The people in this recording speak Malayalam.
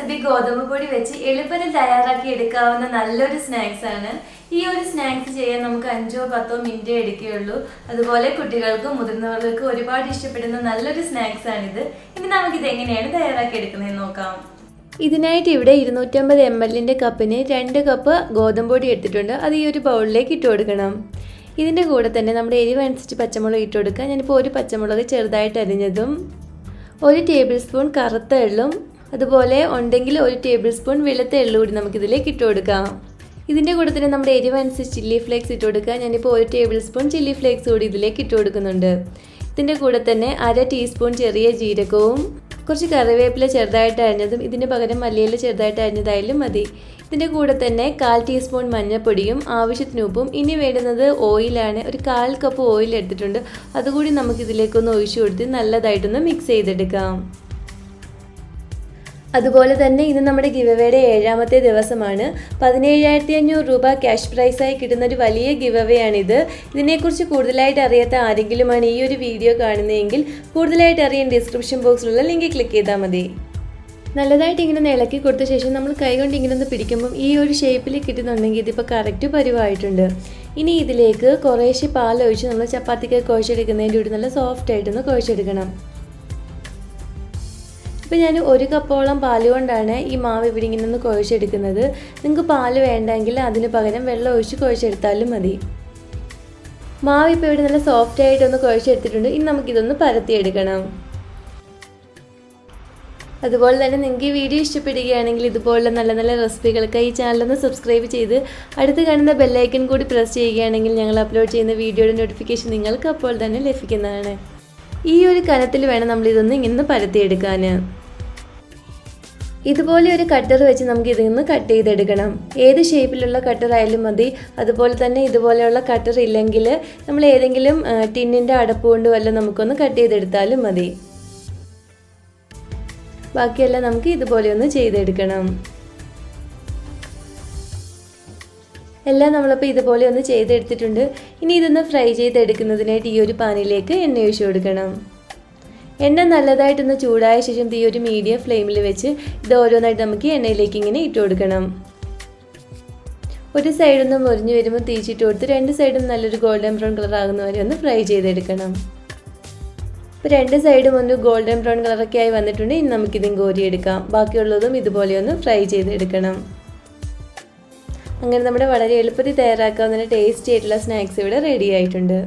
റെസിപ്പി ഗോതമ്പ് പൊടി വെച്ച് എളുപ്പത്തിൽ തയ്യാറാക്കി എടുക്കാവുന്ന നല്ലൊരു സ്നാക്സ് ആണ്. ഈ ഒരു സ്നാക്സ് ചെയ്യാൻ നമുക്ക് 5-10 മിനിറ്റ് എടുക്കുകയുള്ളൂ. അതുപോലെ കുട്ടികൾക്കും മുതിർന്നവർക്കും ഒരുപാട് ഇഷ്ടപ്പെടുന്ന നല്ലൊരു സ്നാക്സ് ആണിത്. ഇനി നമുക്കിത് എങ്ങനെയാണ് തയ്യാറാക്കി എടുക്കുന്നതെന്ന് നോക്കാം. ഇതിനായിട്ട് ഇവിടെ 250 ml കപ്പിന് 2 കപ്പ് ഗോതമ്പ് പൊടി എടുത്തിട്ടുണ്ട്. അത് ഈ ഒരു ബൗളിലേക്ക് ഇട്ട് കൊടുക്കണം. ഇതിൻ്റെ കൂടെ തന്നെ നമ്മുടെ എരിവ് അനുസരിച്ച് പച്ചമുളക് ഇട്ട് കൊടുക്കുക. ഞാനിപ്പോൾ ഒരു പച്ചമുളക് ചെറുതായിട്ട് അരിഞ്ഞതും 1 ടേബിൾ സ്പൂൺ കറുത്ത എള്ളും അതുപോലെ ഉണ്ടെങ്കിൽ 1 ടേബിൾ സ്പൂൺ വെളുത്ത എള്ളു കൂടി നമുക്കിതിലേക്ക് ഇട്ട് കൊടുക്കാം. ഇതിൻ്റെ കൂടെ തന്നെ നമ്മുടെ എരിവ് അനുസരിച്ച് ചില്ലി ഫ്ലേക്സ് ഇട്ട് കൊടുക്കുക. ഞാനിപ്പോൾ 1 ടേബിൾ സ്പൂൺ ചില്ലി ഫ്ലേക്സ് കൂടി ഇതിലേക്ക് ഇട്ട് കൊടുക്കുന്നുണ്ട്. ഇതിൻ്റെ കൂടെ തന്നെ 1/2 ടീസ്പൂൺ ചെറിയ ജീരകവും കുറച്ച് കറിവേപ്പില ചെറുതായിട്ട് അരിഞ്ഞതും ഇതിന് പകരം മല്ലിയില ചെറുതായിട്ട് അരിഞ്ഞതായാലും മതി. ഇതിൻ്റെ കൂടെ തന്നെ 1/4 ടീസ്പൂൺ മഞ്ഞൾപ്പൊടിയും ആവശ്യത്തിന് ഉപ്പും. ഇനി വേണ്ടുന്നത് ഓയിലാണ്. ഒരു 1/4 കപ്പ് ഓയിൽ എടുത്തിട്ടുണ്ട്. അതുകൂടി നമുക്കിതിലേക്കൊന്ന് ഒഴിച്ചു കൊടുത്ത് നല്ലതായിട്ടൊന്ന് മിക്സ് ചെയ്തെടുക്കാം. അതുപോലെ തന്നെ ഇന്ന് നമ്മുടെ ഗിവവേയുടെ 7ാമത്തെ ദിവസമാണ്. 17,500 രൂപ ക്യാഷ് പ്രൈസായി കിട്ടുന്ന ഒരു വലിയ ഗിവവേ ആണിത്. ഇതിനെക്കുറിച്ച് കൂടുതലായിട്ട് അറിയാത്ത ആരെങ്കിലുമാണ് ഈ ഒരു വീഡിയോ കാണുന്നതെങ്കിൽ കൂടുതലായിട്ട് അറിയാൻ ഡിസ്ക്രിപ്ഷൻ ബോക്സിലുള്ള ലിങ്ക് ക്ലിക്ക് ചെയ്താൽ മതി. നല്ലതായിട്ട് ഇങ്ങനെ ഇളക്കി കൊടുത്ത ശേഷം നമ്മൾ കൈകൊണ്ട് ഇങ്ങനെ ഒന്ന് പിടിക്കുമ്പം ഈ ഒരു ഷേപ്പിൽ കിട്ടുന്നുണ്ടെങ്കിൽ ഇതിപ്പോൾ കറക്റ്റ് പരുവായിട്ടുണ്ട്. ഇനി ഇതിലേക്ക് കുറേശ്ശെ പാലൊഴിച്ച് നമ്മൾ ചപ്പാത്തിക്ക് കുഴച്ചെടുക്കുന്നതിൻ്റെ കൂടി നല്ല സോഫ്റ്റ് ആയിട്ടൊന്ന് കുഴച്ചെടുക്കണം. ഇപ്പോൾ ഞാൻ 1 കപ്പോളം പാല് കൊണ്ടാണ് ഈ മാവ് ഇവിടെ ഇങ്ങനെ ഒന്ന് കുഴച്ചെടുക്കുന്നത്. നിങ്ങൾക്ക് പാല് വേണ്ടെങ്കിൽ അതിന് പകരം വെള്ളം ഒഴിച്ച് കുഴച്ചെടുത്താലും മതി. മാവ് ഇപ്പോൾ ഇവിടെ നല്ല സോഫ്റ്റ് ആയിട്ടൊന്ന് കുഴച്ചെടുത്തിട്ടുണ്ട്. ഇനി നമുക്കിതൊന്ന് പരത്തിയെടുക്കണം. അതുപോലെ തന്നെ നിങ്ങൾക്ക് ഈ വീഡിയോ ഇഷ്ടപ്പെടുകയാണെങ്കിൽ ഇതുപോലുള്ള നല്ല നല്ല റെസിപ്പികൾക്ക് ഈ ചാനലൊന്ന് സബ്സ്ക്രൈബ് ചെയ്ത് അടുത്ത് കാണുന്ന ബെല്ലൈക്കൺ കൂടി പ്രസ് ചെയ്യുകയാണെങ്കിൽ ഞങ്ങൾ അപ്ലോഡ് ചെയ്യുന്ന വീഡിയോയുടെ നോട്ടിഫിക്കേഷൻ നിങ്ങൾക്ക് അപ്പോൾ തന്നെ ലഭിക്കുന്നതാണ്. ഈ ഒരു കനത്തിൽ വേണം നമ്മളിതൊന്ന് ഇങ്ങനെ പരത്തിയെടുക്കാൻ. ഇതുപോലെ ഒരു കട്ടർ വെച്ച് നമുക്ക് ഇതിൽ കട്ട് ചെയ്തെടുക്കണം. ഏത് ഷേപ്പിലുള്ള കട്ടർ ആയാലും മതി. അതുപോലെ തന്നെ ഇതുപോലെയുള്ള കട്ടർ ഇല്ലെങ്കിൽ നമ്മൾ ഏതെങ്കിലും ടിന്നിൻ്റെ അടപ്പ് കൊണ്ട് വല്ല നമുക്കൊന്ന് കട്ട് ചെയ്തെടുത്താലും മതി. ബാക്കിയെല്ലാം നമുക്ക് ഇതുപോലെ ഒന്ന് ചെയ്തെടുക്കണം. എല്ലാം നമ്മളപ്പോൾ ഇതുപോലെ ഒന്ന് ചെയ്തെടുത്തിട്ടുണ്ട്. ഇനി ഇതൊന്ന് ഫ്രൈ ചെയ്തെടുക്കുന്നതിനായിട്ട് ഈ ഒരു പാനിലേക്ക് എണ്ണ ഒഴിച്ചു കൊടുക്കണം. എണ്ണ നല്ലതായിട്ടൊന്ന് ചൂടായ ശേഷം ഈ ഒരു മീഡിയം ഫ്ലെയിമിൽ വെച്ച് ഇത് ഓരോന്നായിട്ട് നമുക്ക് എണ്ണയിലേക്ക് ഇങ്ങനെ ഇട്ട് കൊടുക്കണം. ഒരു സൈഡൊന്ന് മുരിഞ്ഞ് വരുമ്പോൾ തീച്ചിട്ട് കൊടുത്ത് 2 സൈഡും നല്ലൊരു ഗോൾഡൻ ബ്രൗൺ കളർ ആകുന്ന വരെ ഒന്ന് ഫ്രൈ ചെയ്തെടുക്കണം. ഇപ്പോൾ 2 സൈഡും ഒന്ന് ഗോൾഡൻ ബ്രൗൺ കളറൊക്കെ ആയി വന്നിട്ടുണ്ട്. ഇനി നമുക്കിതും കോരിയെടുക്കാം. ബാക്കിയുള്ളതും ഇതുപോലെ ഒന്ന് ഫ്രൈ ചെയ്തെടുക്കണം. അങ്ങനെ നമ്മുടെ വളരെ എളുപ്പത്തിൽ തയ്യാറാക്കാവുന്ന ടേസ്റ്റി ആയിട്ടുള്ള സ്നാക്സ് ഇവിടെ റെഡി ആയിട്ടുണ്ട്.